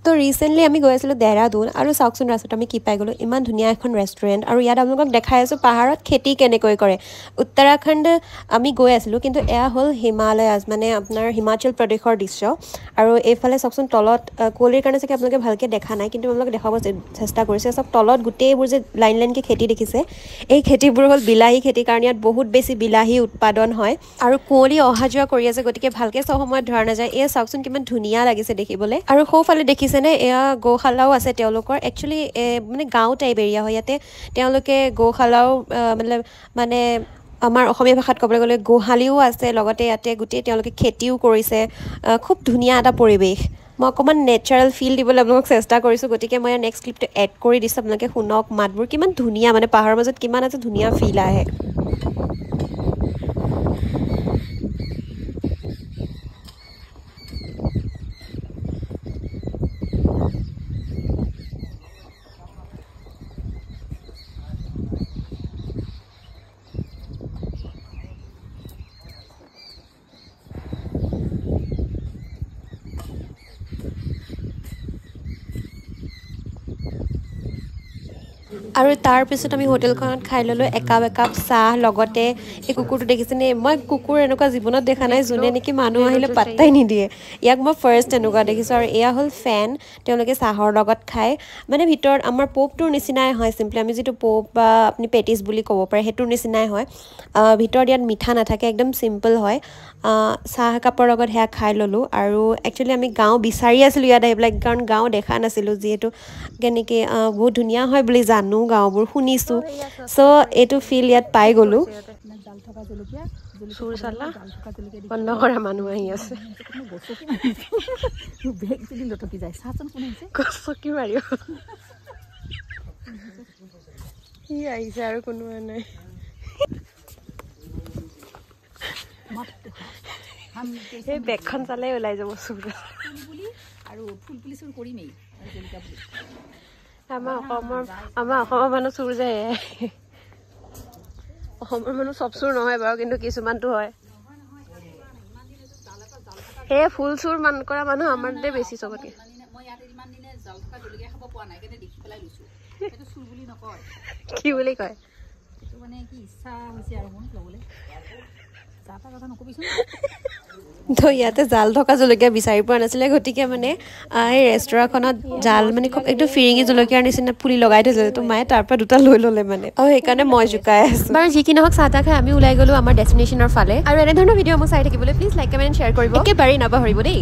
তো ৰিচেণ্টলি আমি গৈ আছিলোঁ দেহৰাদুন আৰু চাওকচোন ৰাস্তাত আমি কি পাই গ'লোঁ ইমান ধুনীয়া এখন ৰেষ্টুৰেণ্ট আৰু ইয়াত আপোনালোকক দেখাই আছোঁ পাহাৰত খেতি কেনেকৈ কৰে উত্তৰাখণ্ড আমি গৈ আছিলোঁ কিন্তু এয়া হ'ল হিমালয়াজ মানে আপোনাৰ হিমাচল প্ৰদেশৰ দৃশ্য আৰু এইফালে চাওকচোন তলত কুঁৱলীৰ কাৰণে চাগে আপোনালোকে ভালকৈ দেখা নাই কিন্তু আপোনালোকে দেখাব চেষ্টা কৰিছে চাওক তলত গোটেইবোৰ যে লাইন লাইনকৈ খেতি দেখিছে এই খেতিবোৰ হ'ল বিলাহী খেতি কাৰণ ইয়াত বহুত বেছি বিলাহী উৎপাদন হয় আৰু কুঁৱলী অহা যোৱা কৰি আছে গতিকে ভালকৈ চব সময়ত ধৰা নাযায় এয়া চাওকচোন কিমান ধুনীয়া লাগিছে দেখিবলৈ আৰু সৌফালে দেখিছেনে এয়া গৌশালাও আছে তেওঁলোকৰ একচুৱেলি মানে গাঁও টাইপ এৰিয়া হয় ইয়াতে তেওঁলোকে গৌশালাও মানে আমাৰ অসমীয়া ভাষাত ক'বলৈ গ'লে গোহালিও আছে লগতে ইয়াতে গোটেই তেওঁলোকে খেতিও কৰিছে খুব ধুনীয়া এটা পৰিৱেশ মই অকণমান নেচাৰেল ফিল দিবলৈ আপোনালোকক চেষ্টা কৰিছোঁ গতিকে মই নেক্সট ক্লিপটো এড কৰি দিছোঁ আপোনালোকে শুনক মাতবোৰ কিমান ধুনীয়া মানে পাহাৰৰ মাজত কিমান এটা ধুনীয়া ফিল আহে আৰু তাৰপিছত আমি হোটেলখনত খাই ল'লোঁ একাপ চাহ লগতে এই কুকুৰটো দেখিছেনে মই কুকুৰ এনেকুৱা জীৱনত দেখা নাই যোনে নেকি মানুহ আহিলে পাত্তাই নিদিয়ে ইয়াক মই ফাৰ্ষ্ট এনেকুৱা দেখিছোঁ আৰু এয়া হ'ল ফেন তেওঁলোকে চাহৰ লগত খায় মানে ভিতৰত আমাৰ পপটোৰ নিচিনাই হয় চিম্পলি আমি যিটো পপ বা আপুনি পেটিছ বুলি ক'ব পাৰে সেইটোৰ নিচিনাই হয় ভিতৰত ইয়াত মিঠা নাথাকে একদম চিম্পল হয় চাহ একাপৰ লগত সেয়া খাই ল'লোঁ আৰু একচুৱেলি আমি গাঁও বিচাৰি আছিলোঁ ইয়াত আহি পেলাই কাৰণ গাঁও দেখা নাছিলোঁ যিহেতু কেনেকৈ বহুত ধুনীয়া হয় বুলি জানো গাঁওবোৰ শুনিছোঁ চ' এইটো ফিল ইয়াত পাই গ'লোঁ বন্ধ কৰা মানুহ আহি আছে সি আহিছে আৰু কোনো নাই এই বেগখন চালে ওলাই যাব চুৰ আৰু ফুল পুলি চুৰ কৰিমেই আমাৰ অসমৰ মানুহ চুৰ যায় অসমৰ মানুহ চব চুৰ নহয় বাৰু কিন্তু কিছুমানটো হয় সেই ফুল চুৰ কৰা মানুহ আমাৰ তাতে বেছি চবতকে কি বুলি কয় তো ইয়াতে জাল থকা জলকীয়া বিচাৰি পোৱা নাছিলে গতিকে মানে এই ৰেষ্টুৰাখনত জাল মানে খুব একদম ফিৰিঙি জলকীয়াৰ নিচিনা পুলি লগাই থৈছিলে তো মায়ে তাৰ পৰা দুটা লৈ ল'লে মানে সেইকাৰণে মই জোকাই আছোঁ বাৰু যি কি নহওক চাহ তাহ খাই আমি ওলাই গ'লোঁ আমাৰ ডেষ্টিনেশ্যনৰ ফালে আৰু এনেধৰণৰ ভিডিঅ' মোক চাই থাকিবলৈ প্লিজ লাইক কমেণ্ট শ্বেয়াৰ কৰিব একেবাৰেই নাপাহৰিব দেই